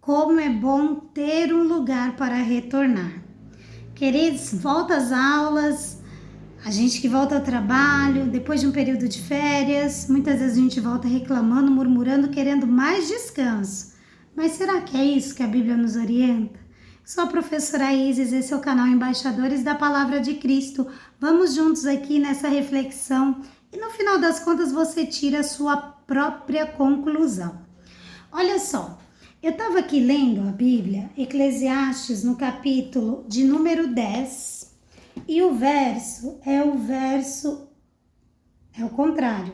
Como é bom ter um lugar para retornar. Queridos, volta às aulas, a gente que volta ao trabalho, depois de um período de férias, muitas vezes a gente volta reclamando, murmurando, querendo mais descanso. Mas será que é isso que a Bíblia nos orienta? Sou a professora Isis, esse é o canal Embaixadores da Palavra de Cristo. Vamos juntos aqui nessa reflexão e no final das contas você tira a sua própria conclusão. Olha só, eu estava aqui lendo a Bíblia, Eclesiastes, no capítulo de número 10, e o verso é o contrário.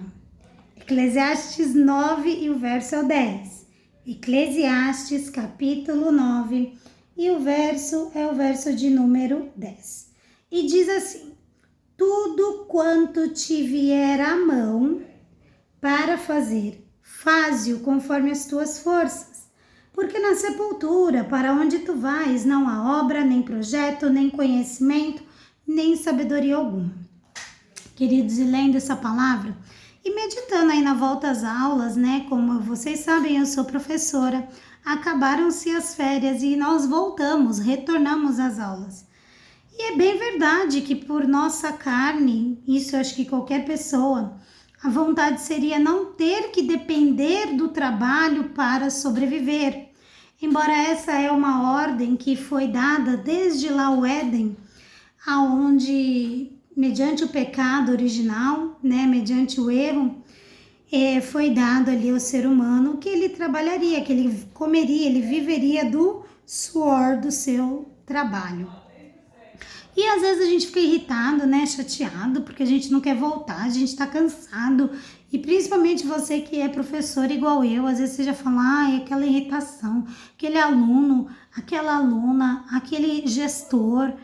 Eclesiastes 9 e o verso é o 10. Eclesiastes, capítulo 9, e o verso é o verso de número 10. E diz assim: tudo quanto te vier à mão para fazer, faze-o conforme as tuas forças. Porque na sepultura, para onde tu vais, não há obra, nem projeto, nem conhecimento, nem sabedoria alguma. Queridos, e lendo essa palavra e meditando aí na volta às aulas, né? Como vocês sabem, eu sou professora, acabaram-se as férias e nós retornamos às aulas. E é bem verdade que por nossa carne, isso eu acho que qualquer pessoa, a vontade seria não ter que depender do trabalho para sobreviver. Embora essa é uma ordem que foi dada desde lá o Éden, aonde, mediante o pecado original, né, mediante o erro, foi dado ali ao ser humano que ele trabalharia, que ele comeria, ele viveria do suor do seu trabalho. E às vezes a gente fica irritado, né, chateado, porque a gente não quer voltar, a gente tá cansado. E principalmente você que é professor igual eu, às vezes você já fala, é aquela irritação, aquele aluno, aquela aluna, aquele gestor,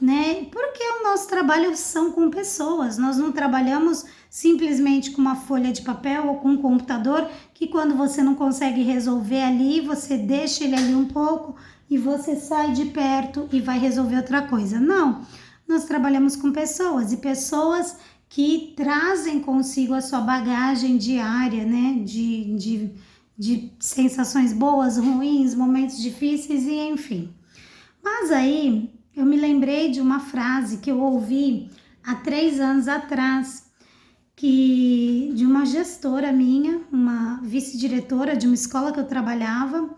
né? Porque o nosso trabalho são com pessoas, nós não trabalhamos simplesmente com uma folha de papel ou com um computador que quando você não consegue resolver ali, você deixa ele ali um pouco e você sai de perto e vai resolver outra coisa. Não, nós trabalhamos com pessoas e pessoas que trazem consigo a sua bagagem diária, né, de sensações boas, ruins, momentos difíceis e enfim. Mas aí eu me lembrei de uma frase que eu ouvi há 3 anos atrás, que de uma gestora minha, uma vice-diretora de uma escola que eu trabalhava,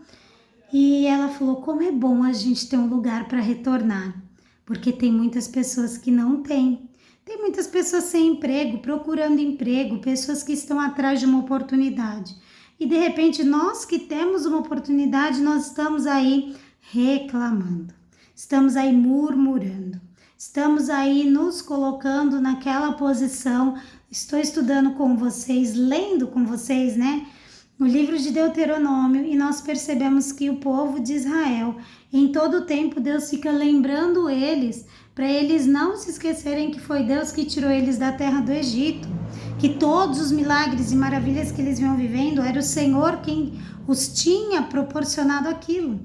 e ela falou, como é bom a gente ter um lugar para retornar, porque tem muitas pessoas que não têm. Tem muitas pessoas sem emprego, procurando emprego, pessoas que estão atrás de uma oportunidade. E de repente nós que temos uma oportunidade, nós estamos aí reclamando, estamos aí murmurando, estamos aí nos colocando naquela posição. Estou estudando com vocês, lendo com vocês, né? No livro de Deuteronômio, e nós percebemos que o povo de Israel, em todo o tempo, Deus fica lembrando eles, para eles não se esquecerem que foi Deus que tirou eles da terra do Egito, que todos os milagres e maravilhas que eles vinham vivendo, era o Senhor quem os tinha proporcionado aquilo.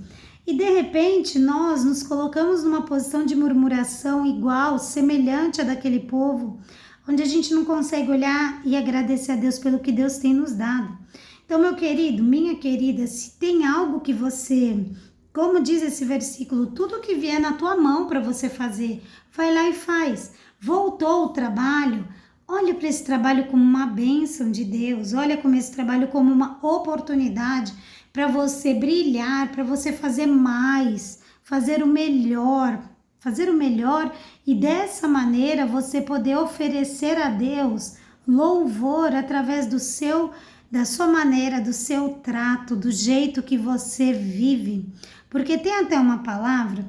E de repente, nós nos colocamos numa posição de murmuração igual, semelhante à daquele povo, onde a gente não consegue olhar e agradecer a Deus pelo que Deus tem nos dado. Então, meu querido, minha querida, se tem algo que você, como diz esse versículo, tudo que vier na tua mão para você fazer, vai lá e faz. Voltou o trabalho, olha para esse trabalho como uma bênção de Deus, olha como esse trabalho como uma oportunidade para você brilhar, para você fazer mais, fazer o melhor e dessa maneira você poder oferecer a Deus louvor através da sua maneira, do seu trato, do jeito que você vive. Porque tem até uma palavra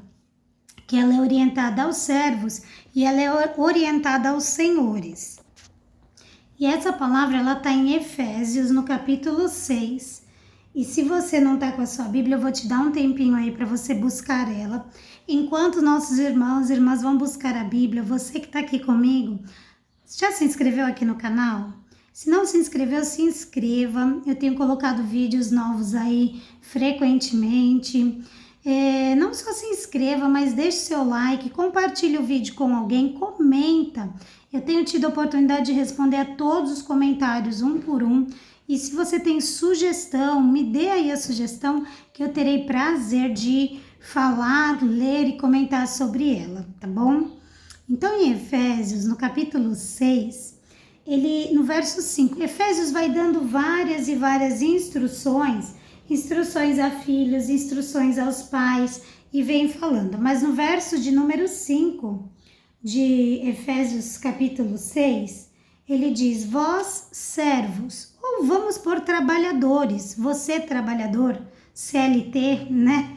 que ela é orientada aos servos e ela é orientada aos senhores. E essa palavra ela está em Efésios, no capítulo 6. E se você não está com a sua Bíblia, eu vou te dar um tempinho aí para você buscar ela. Enquanto nossos irmãos e irmãs vão buscar a Bíblia, você que está aqui comigo, já se inscreveu aqui no canal? Se não se inscreveu, se inscreva. Eu tenho colocado vídeos novos aí frequentemente. Não só se inscreva, mas deixe seu like, compartilhe o vídeo com alguém, comenta. Eu tenho tido a oportunidade de responder a todos os comentários, um por um. E se você tem sugestão, me dê aí a sugestão que eu terei prazer de falar, ler e comentar sobre ela, tá bom? Então, em Efésios, no capítulo 6, no verso 5, Efésios vai dando várias e várias instruções a filhos, instruções aos pais, e vem falando. Mas no verso de número 5 de Efésios capítulo 6, ele diz: vós servos, ou vamos por trabalhadores, você trabalhador, CLT, né?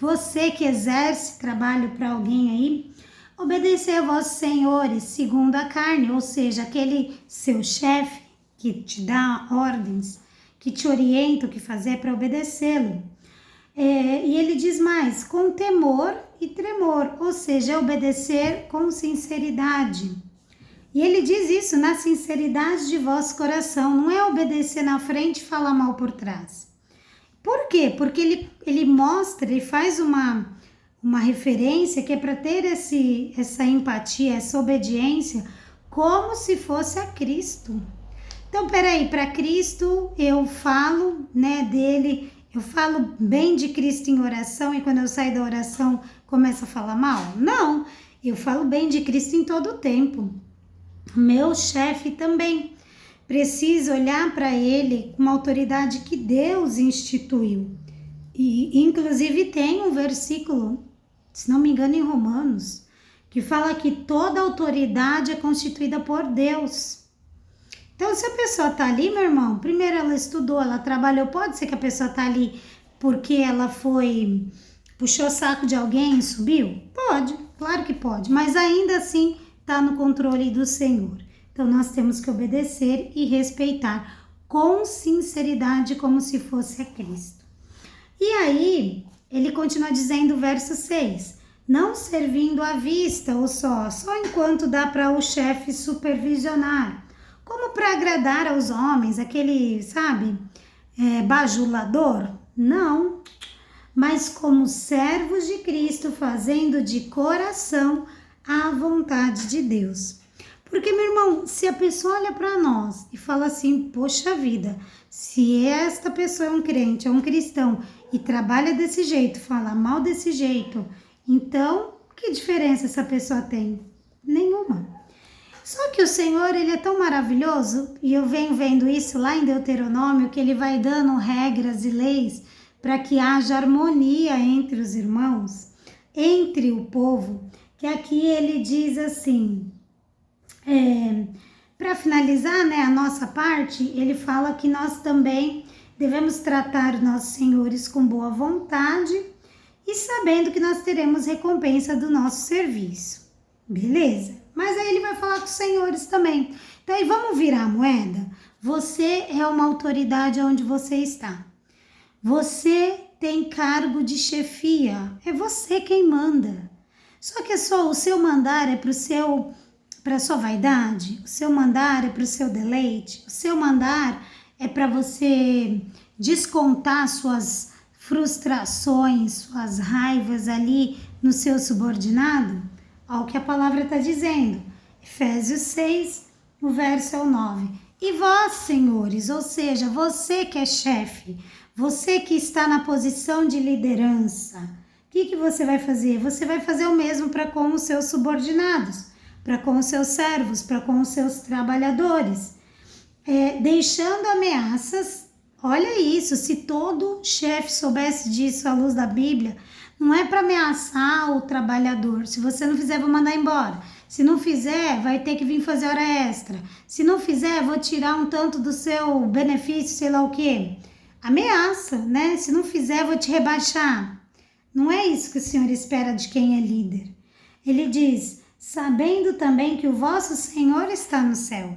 Você que exerce trabalho para alguém aí, obedecer a vossos senhores segundo a carne, ou seja, aquele seu chefe que te dá ordens, que te orienta o que fazer para obedecê-lo. E ele diz mais, com temor e tremor, ou seja, obedecer com sinceridade. E ele diz isso, na sinceridade de vosso coração, não é obedecer na frente e falar mal por trás. Por quê? Porque ele mostra, ele faz uma referência que é para ter essa empatia, essa obediência, como se fosse a Cristo. Então, peraí, para Cristo eu falo, né, dele, eu falo bem de Cristo em oração e quando eu saio da oração começo a falar mal? Não, eu falo bem de Cristo em todo o tempo. Meu chefe também precisa olhar para ele com uma autoridade que Deus instituiu. E inclusive tem um versículo, se não me engano, em Romanos, que fala que toda autoridade é constituída por Deus. Então, se a pessoa tá ali, meu irmão, primeiro ela estudou, ela trabalhou, pode ser que a pessoa tá ali porque ela puxou o saco de alguém e subiu? Pode, claro que pode, mas ainda assim tá no controle do Senhor. Então, nós temos que obedecer e respeitar com sinceridade, como se fosse a Cristo. E aí, ele continua dizendo o verso 6, não servindo à vista ou só enquanto dá para o chefe supervisionar, como para agradar aos homens, aquele, bajulador? Não, mas como servos de Cristo, fazendo de coração a vontade de Deus. Porque, meu irmão, se a pessoa olha para nós e fala assim, poxa vida, se esta pessoa é um crente, é um cristão e trabalha desse jeito, fala mal desse jeito, então, que diferença essa pessoa tem? Nenhuma. Só que o Senhor, ele é tão maravilhoso, e eu venho vendo isso lá em Deuteronômio, que ele vai dando regras e leis para que haja harmonia entre os irmãos, entre o povo, que aqui ele diz assim, para finalizar, né, a nossa parte, ele fala que nós também devemos tratar os nossos senhores com boa vontade e sabendo que nós teremos recompensa do nosso serviço. Beleza? Mas aí ele vai falar com os senhores também. Então aí vamos virar a moeda? Você é uma autoridade onde você está. Você tem cargo de chefia. É você quem manda. Só que o seu mandar é para a sua vaidade, o seu mandar é para o seu deleite, o seu mandar é para você descontar suas frustrações, suas raivas ali no seu subordinado? Olha o que a palavra está dizendo. Efésios 6, o verso é o 9. E vós, senhores, ou seja, você que é chefe, você que está na posição de liderança, o que você vai fazer? Você vai fazer o mesmo para com os seus subordinados, para com os seus servos, para com os seus trabalhadores. Deixando ameaças, olha isso, se todo chefe soubesse disso à luz da Bíblia, não é para ameaçar o trabalhador. Se você não fizer, vou mandar embora. Se não fizer, vai ter que vir fazer hora extra. Se não fizer, vou tirar um tanto do seu benefício, sei lá o quê. Ameaça, né? Se não fizer, vou te rebaixar. Não é isso que o Senhor espera de quem é líder. Ele diz, sabendo também que o vosso Senhor está no céu.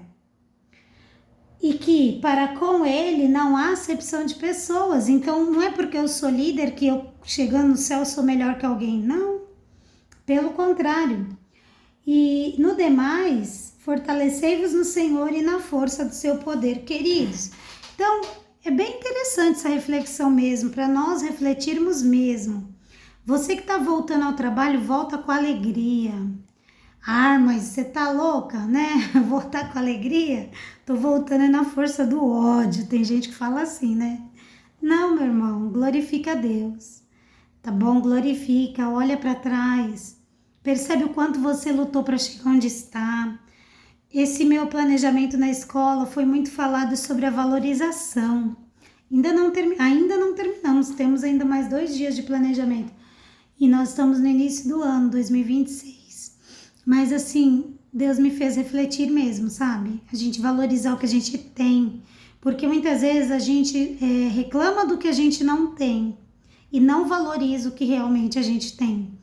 E que para com ele não há acepção de pessoas. Então não é porque eu sou líder que eu chegando no céu sou melhor que alguém. Não, pelo contrário. E no demais, fortalecei-vos no Senhor e na força do seu poder, queridos. Então é bem interessante essa reflexão mesmo, para nós refletirmos mesmo. Você que está voltando ao trabalho, volta com alegria. Ah, mas você tá louca, né? Voltar com alegria? Tô voltando na força do ódio. Tem gente que fala assim, né? Não, meu irmão, glorifica a Deus. Tá bom? Glorifica, olha para trás. Percebe o quanto você lutou para chegar onde está. Esse meu planejamento na escola foi muito falado sobre a valorização. Ainda não terminamos, temos ainda mais 2 dias de planejamento. E nós estamos no início do ano, 2026. Mas assim, Deus me fez refletir mesmo, sabe? A gente valorizar o que a gente tem. Porque muitas vezes a gente reclama do que a gente não tem e não valoriza o que realmente a gente tem.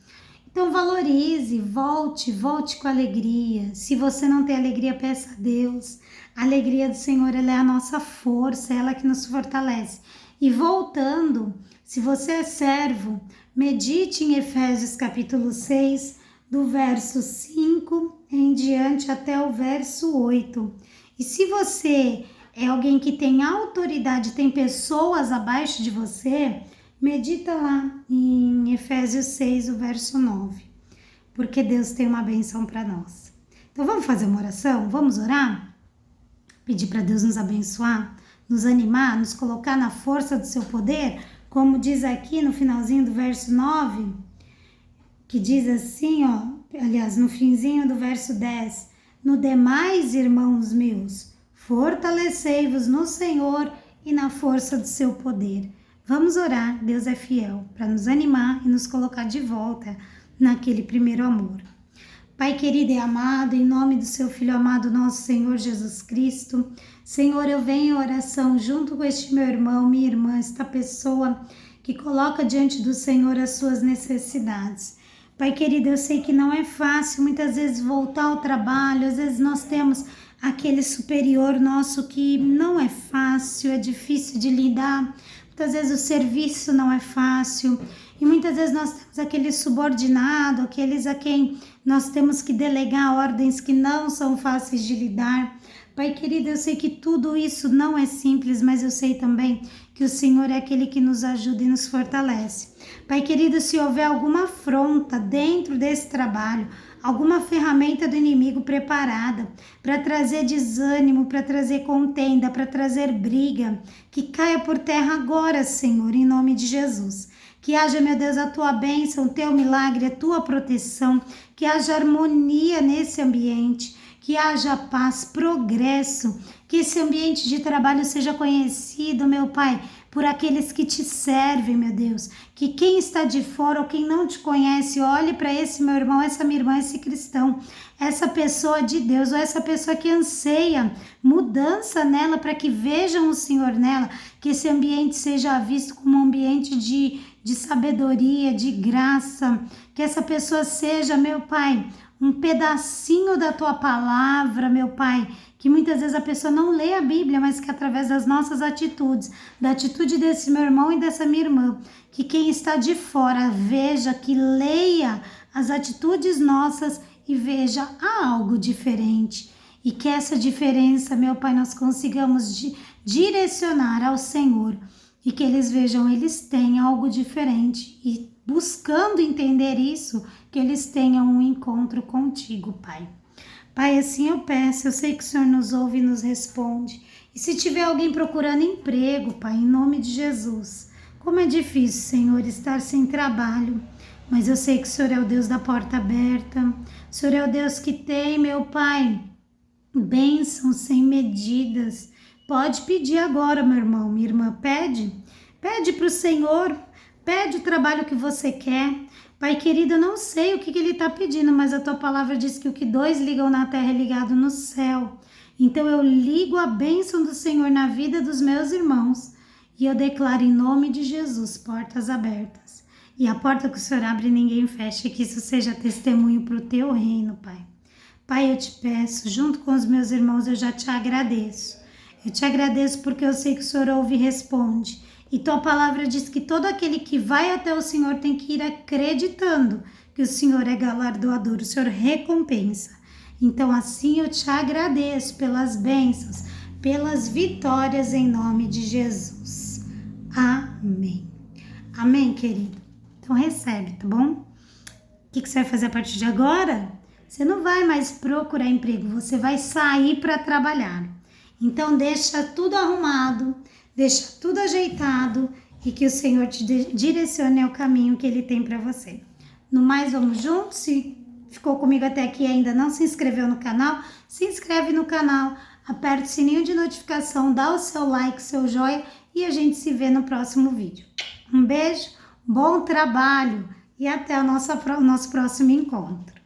Então valorize, volte com alegria. Se você não tem alegria, peça a Deus. A alegria do Senhor, ela é a nossa força, ela que nos fortalece. E voltando, se você é servo, medite em Efésios capítulo 6, do verso 5 em diante até o verso 8. E se você é alguém que tem autoridade, tem pessoas abaixo de você, medita lá em Efésios 6, o verso 9, porque Deus tem uma benção para nós. Então vamos fazer uma oração? Vamos orar? Pedir para Deus nos abençoar, nos animar, nos colocar na força do seu poder, como diz aqui no finalzinho do verso 9, que diz assim, aliás, no finzinho do verso 10, no demais, irmãos meus, fortalecei-vos no Senhor e na força do seu poder. Vamos orar, Deus é fiel, para nos animar e nos colocar de volta naquele primeiro amor. Pai querido e amado, em nome do seu Filho amado, nosso Senhor Jesus Cristo, Senhor, eu venho em oração junto com este meu irmão, minha irmã, esta pessoa que coloca diante do Senhor as suas necessidades. Pai querido, eu sei que não é fácil muitas vezes voltar ao trabalho, às vezes nós temos aquele superior nosso que não é fácil, é difícil de lidar. Muitas vezes o serviço não é fácil e muitas vezes nós temos aquele subordinado, aqueles a quem nós temos que delegar ordens que não são fáceis de lidar. Pai querido, eu sei que tudo isso não é simples, mas eu sei também que o Senhor é aquele que nos ajuda e nos fortalece. Pai querido, se houver alguma afronta dentro desse trabalho, alguma ferramenta do inimigo preparada para trazer desânimo, para trazer contenda, para trazer briga, que caia por terra agora, Senhor, em nome de Jesus. Que haja, meu Deus, a tua bênção, o teu milagre, a tua proteção, que haja harmonia nesse ambiente, que haja paz, progresso, que esse ambiente de trabalho seja conhecido, meu Pai, por aqueles que te servem, meu Deus. Que quem está de fora ou quem não te conhece, olhe para esse meu irmão, essa minha irmã, esse cristão, essa pessoa de Deus, ou essa pessoa que anseia mudança nela, para que vejam o Senhor nela, que esse ambiente seja visto como um ambiente de sabedoria, de graça, que essa pessoa seja, meu Pai, um pedacinho da tua palavra, meu Pai, que muitas vezes a pessoa não lê a Bíblia, mas que através das nossas atitudes, da atitude desse meu irmão e dessa minha irmã, que quem está de fora veja, que leia as atitudes nossas e veja algo diferente. E que essa diferença, meu Pai, nós consigamos direcionar ao Senhor e que eles vejam, eles têm algo diferente e buscando entender isso, que eles tenham um encontro contigo, Pai. Pai, assim eu peço, eu sei que o Senhor nos ouve e nos responde. E se tiver alguém procurando emprego, Pai, em nome de Jesus, como é difícil, Senhor, estar sem trabalho, mas eu sei que o Senhor é o Deus da porta aberta, o Senhor é o Deus que tem, meu Pai, bênçãos sem medidas. Pode pedir agora, meu irmão, minha irmã, pede para o Senhor, pede o trabalho que você quer. Pai querido, eu não sei o que ele está pedindo, mas a tua palavra diz que o que dois ligam na terra é ligado no céu. Então eu ligo a bênção do Senhor na vida dos meus irmãos e eu declaro em nome de Jesus portas abertas. E a porta que o Senhor abre ninguém fecha, que isso seja testemunho para o teu reino, Pai. Pai, eu te peço, junto com os meus irmãos, eu já te agradeço. Eu te agradeço porque eu sei que o Senhor ouve e responde. E tua palavra diz que todo aquele que vai até o Senhor tem que ir acreditando que o Senhor é galardoador, o Senhor recompensa. Então assim eu te agradeço pelas bênçãos, pelas vitórias em nome de Jesus. Amém. Amém, querido? Então recebe, tá bom? O que você vai fazer a partir de agora? Você não vai mais procurar emprego, você vai sair para trabalhar. Então deixa tudo arrumado, deixa tudo ajeitado e que o Senhor te direcione ao caminho que Ele tem para você. No mais, vamos juntos? Se ficou comigo até aqui e ainda não se inscreveu no canal, se inscreve no canal, aperta o sininho de notificação, dá o seu like, seu joinha e a gente se vê no próximo vídeo. Um beijo, bom trabalho e até o nosso próximo encontro.